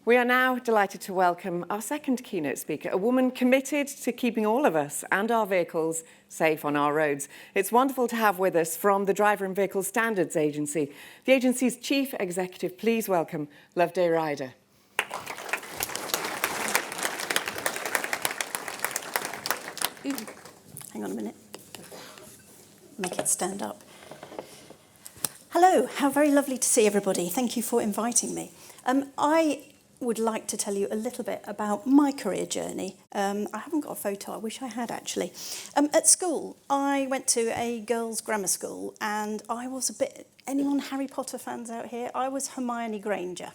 We are now delighted to welcome our second keynote speaker, a woman committed to keeping all of us and our vehicles safe on our roads. It's wonderful to have with us from the Driver and Vehicle Standards Agency, the agency's Chief Executive. Please welcome Loveday Ryder. Hang on a minute. Make it stand up. Hello, how very lovely to see everybody. Thank you for inviting me. I would like to tell you a little bit about my career journey. I haven't got a photo, I wish I had actually. At school, I went to a girls' grammar school and I was a bit, anyone Harry Potter fans out here? I was Hermione Granger.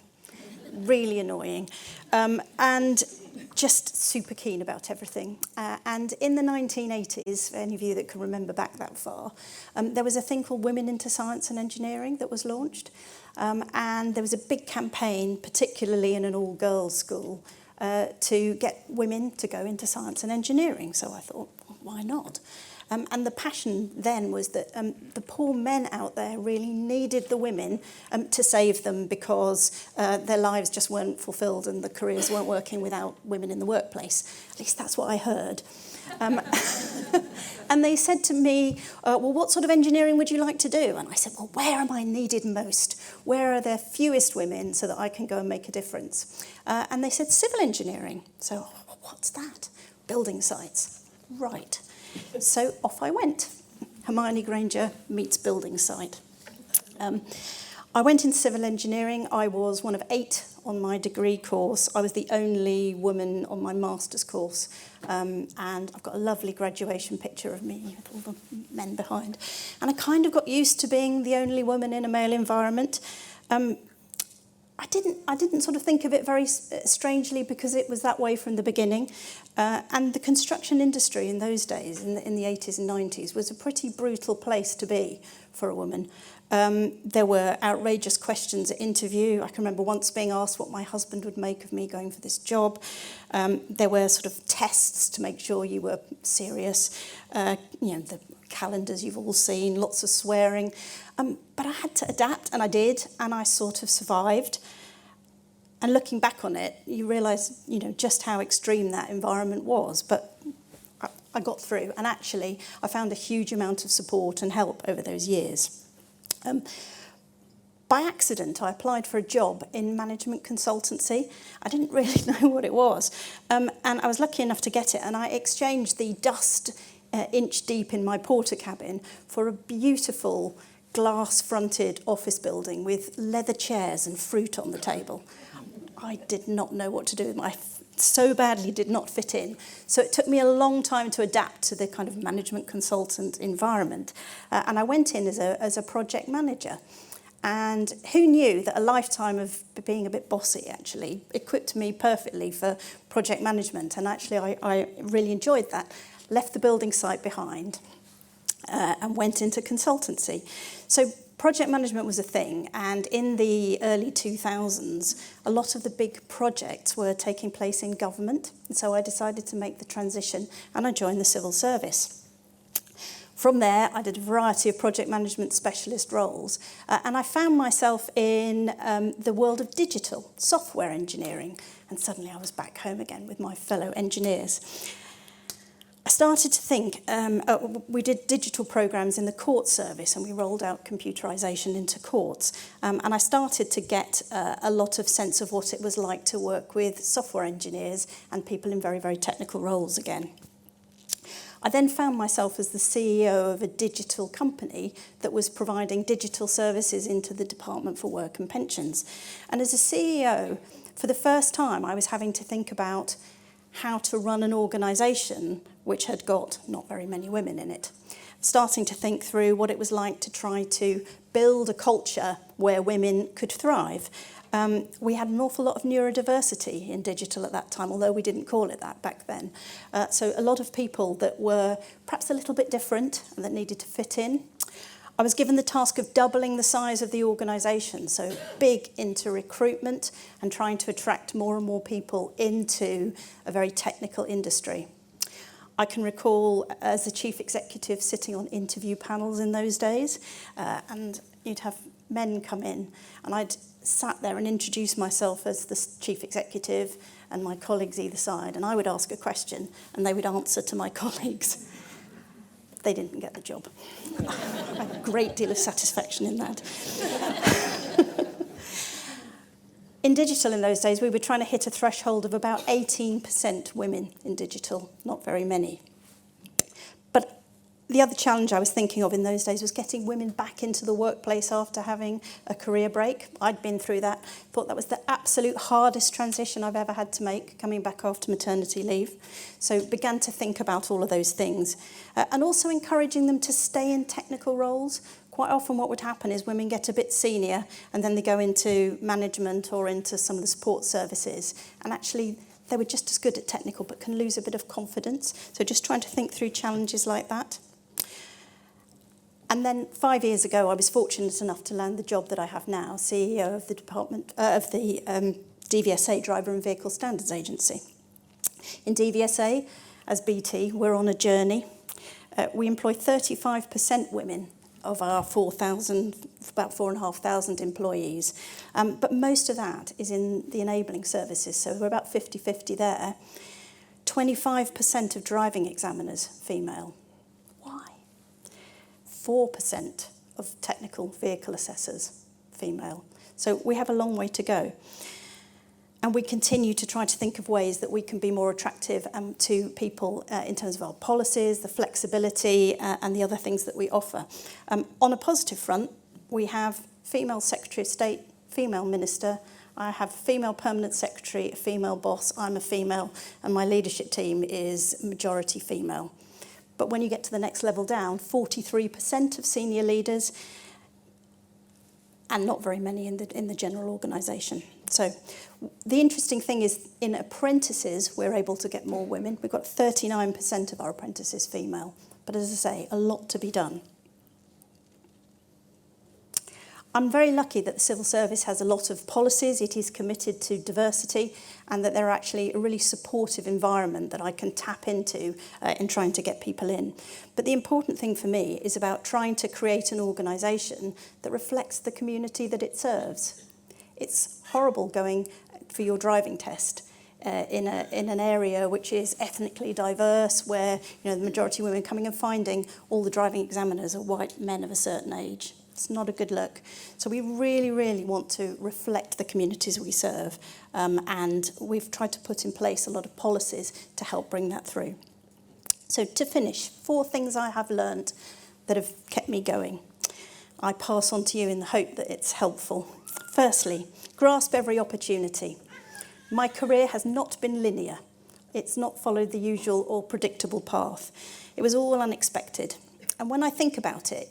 Really annoying. And just super keen about everything. And in the 1980s, for any of you that can remember back that far, there was a thing called Women into Science and Engineering that was launched. And there was a big campaign, particularly in an all-girls school, to get women to go into science and engineering. So I thought, well, why not? And the passion then was that the poor men out there really needed the women to save them because their lives just weren't fulfilled and the careers weren't working without women in the workplace. At least that's what I heard. And they said to me, well, what sort of engineering would you like to do? And I said, well, where am I needed most? Where are there fewest women so that I can go and make a difference? And they said civil engineering. So what's that? Building sites. Right. So off I went. Hermione Granger meets building site. I went into civil engineering. I was one of 8 on my degree course. I was the only woman on my master's course. And I've got a lovely graduation picture of me with all the men behind. And I kind of got used to being the only woman in a male environment. I didn't sort of think of it very strangely because it was that way from the beginning. And the construction industry in those days, in the 80s and 90s, was a pretty brutal place to be for a woman. There were outrageous questions at interview. I can remember once being asked what my husband would make of me going for this job. There were sort of tests to make sure you were serious. The calendars you've all seen, lots of swearing. But I had to adapt, and I did, and I sort of survived. And looking back on it, you realise, just how extreme that environment was. But I got through, and actually, I found a huge amount of support and help over those years. By accident, I applied for a job in management consultancy. I didn't really know what it was. And I was lucky enough to get it, and I exchanged the dust inch deep in my porter cabin for a beautiful glass-fronted office building with leather chairs and fruit on the table. I did not know what to do with my so badly did not fit in. So it took me a long time to adapt to the kind of management consultant environment. And I went in as a project manager. And who knew that a lifetime of being a bit bossy actually equipped me perfectly for project management. And actually I really enjoyed that. Left the building site behind and went into consultancy. So project management was a thing, and in the early 2000s, a lot of the big projects were taking place in government, and so I decided to make the transition, and I joined the civil service. From there, I did a variety of project management specialist roles, and I found myself in the world of digital software engineering, and suddenly I was back home again with my fellow engineers. I started to think, we did digital programs in the court service and we rolled out computerisation into courts. And I started to get a lot of sense of what it was like to work with software engineers and people in very, very technical roles again. I then found myself as the CEO of a digital company that was providing digital services into the Department for Work and Pensions. And as a CEO, for the first time, I was having to think about how to run an organisation which had got not very many women in it. Starting to think through what it was like to try to build a culture where women could thrive. We had an awful lot of neurodiversity in digital at that time, although we didn't call it that back then. So a lot of people that were perhaps a little bit different and that needed to fit in. I was given the task of doubling the size of the organisation, so big into recruitment and trying to attract more and more people into a very technical industry. I can recall as a chief executive sitting on interview panels in those days, and you'd have men come in, and I'd sat there and introduce myself as the chief executive and my colleagues either side, and I would ask a question and they would answer to my colleagues. They didn't get the job. I had a great deal of satisfaction in that. In digital in those days, we were trying to hit a threshold of about 18% women in digital, not very many. But the other challenge I was thinking of in those days was getting women back into the workplace after having a career break. I'd been through that, thought that was the absolute hardest transition I've ever had to make, coming back after maternity leave. So began to think about all of those things. And also encouraging them to stay in technical roles. Quite often what would happen is women get a bit senior and then they go into management or into some of the support services, and actually they were just as good at technical but can lose a bit of confidence. So just trying to think through challenges like that. And then 5 years ago I was fortunate enough to land the job that I have now, CEO of the department of the DVSA, Driver and Vehicle Standards Agency. In DVSA, as BT, we're on a journey. We employ 35% women of our about 4,500 employees. But most of that is in the enabling services, so we're about 50-50 there. 25% of driving examiners, female. Why? 4% of technical vehicle assessors, female. So we have a long way to go. And we continue to try to think of ways that we can be more attractive to people in terms of our policies, the flexibility, and the other things that we offer. On a positive front, we have female Secretary of State, female Minister. I have female Permanent Secretary, a female boss. I'm a female, and my leadership team is majority female. But when you get to the next level down, 43% of senior leaders, and not very many in the general organisation. So the interesting thing is in apprentices, we're able to get more women. We've got 39% of our apprentices female. But as I say, a lot to be done. I'm very lucky that the civil service has a lot of policies. It is committed to diversity, and that they're actually a really supportive environment that I can tap into in trying to get people in. But the important thing for me is about trying to create an organisation that reflects the community that it serves. It's horrible going for your driving test in an area which is ethnically diverse, where the majority of women coming and finding all the driving examiners are white men of a certain age. It's not a good look. So we really, really want to reflect the communities we serve, and we've tried to put in place a lot of policies to help bring that through. So to finish, 4 things I have learned that have kept me going. I pass on to you in the hope that it's helpful. Firstly, grasp every opportunity. My career has not been linear. It's not followed the usual or predictable path. It was all unexpected. And when I think about it,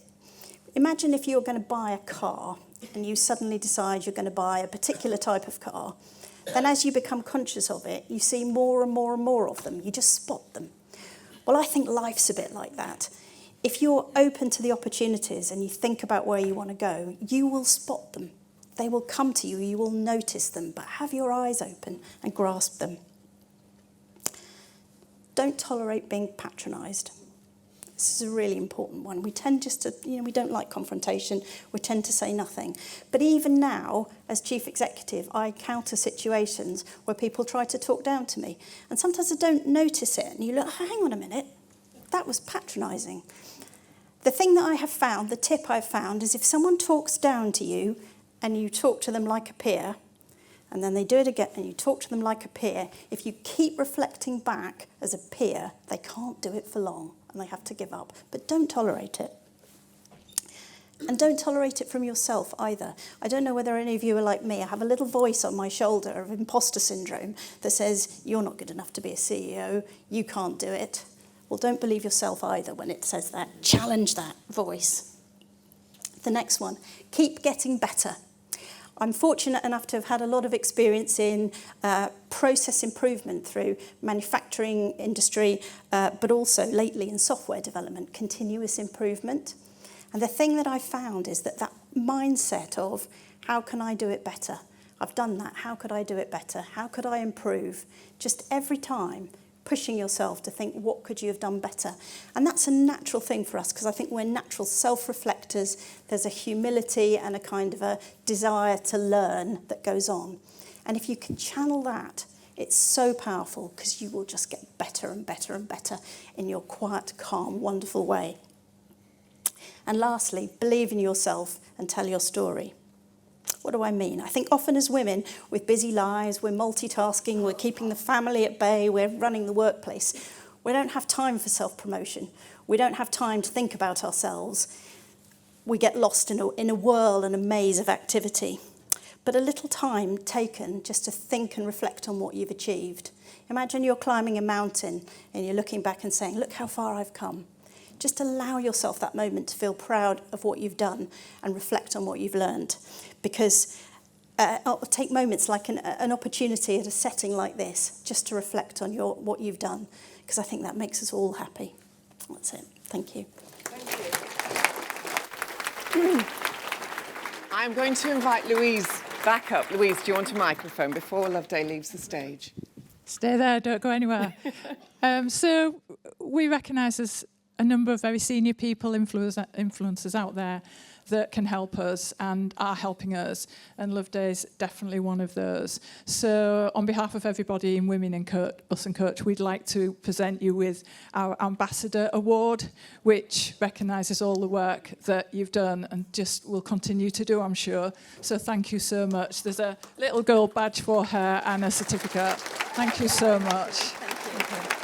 imagine if you're going to buy a car and you suddenly decide you're going to buy a particular type of car. Then as you become conscious of it, you see more and more and more of them. You just spot them. Well, I think life's a bit like that. If you're open to the opportunities and you think about where you want to go, you will spot them. They will come to you, you will notice them, but have your eyes open and grasp them. Don't tolerate being patronised. This is a really important one. We tend just to, we don't like confrontation. We tend to say nothing. But even now, as chief executive, I encounter situations where people try to talk down to me. And sometimes I don't notice it. And you look, hang on a minute, that was patronising. The thing that I have found, the tip I've found, is if someone talks down to you and you talk to them like a peer, and then they do it again and you talk to them like a peer, if you keep reflecting back as a peer, they can't do it for long. And they have to give up. But don't tolerate it. And don't tolerate it from yourself either. I don't know whether any of you are like me. I have a little voice on my shoulder of imposter syndrome that says, you're not good enough to be a CEO, you can't do it. Well, don't believe yourself either when it says that. Challenge that voice. The next one, keep getting better. I'm fortunate enough to have had a lot of experience in process improvement through manufacturing industry, but also lately in software development, continuous improvement. And the thing that I found is that mindset of how can I do it better? I've done that. How could I do it better? How could I improve? Just every time pushing yourself to think, what could you have done better? And that's a natural thing for us, because I think we're natural self-reflectors. There's a humility and a kind of a desire to learn that goes on. And if you can channel that, it's so powerful, because you will just get better and better and better in your quiet, calm, wonderful way. And lastly, believe in yourself and tell your story. What do I mean? I think often as women with busy lives, we're multitasking, we're keeping the family at bay, we're running the workplace. We don't have time for self-promotion. We don't have time to think about ourselves. We get lost in a whirl and a maze of activity. But a little time taken just to think and reflect on what you've achieved. Imagine you're climbing a mountain and you're looking back and saying, look how far I've come. Just allow yourself that moment to feel proud of what you've done and reflect on what you've learned. Because take moments like an opportunity at a setting like this, just to reflect on what you've done, because I think that makes us all happy. That's it. Thank you. Thank you. I'm going to invite Louise back up. Louise, do you want a microphone before Loveday leaves the stage? Stay there, don't go anywhere. So we recognise there's a number of very senior people, influencers out there that can help us and are helping us, and Loveday is definitely one of those. So on behalf of everybody in Women in Bus and Coach, we'd like to present you with our Ambassador Award, which recognises all the work that you've done and just will continue to do, I'm sure. So thank you so much. There's a little gold badge for her and a certificate. Thank you so much. Thank you.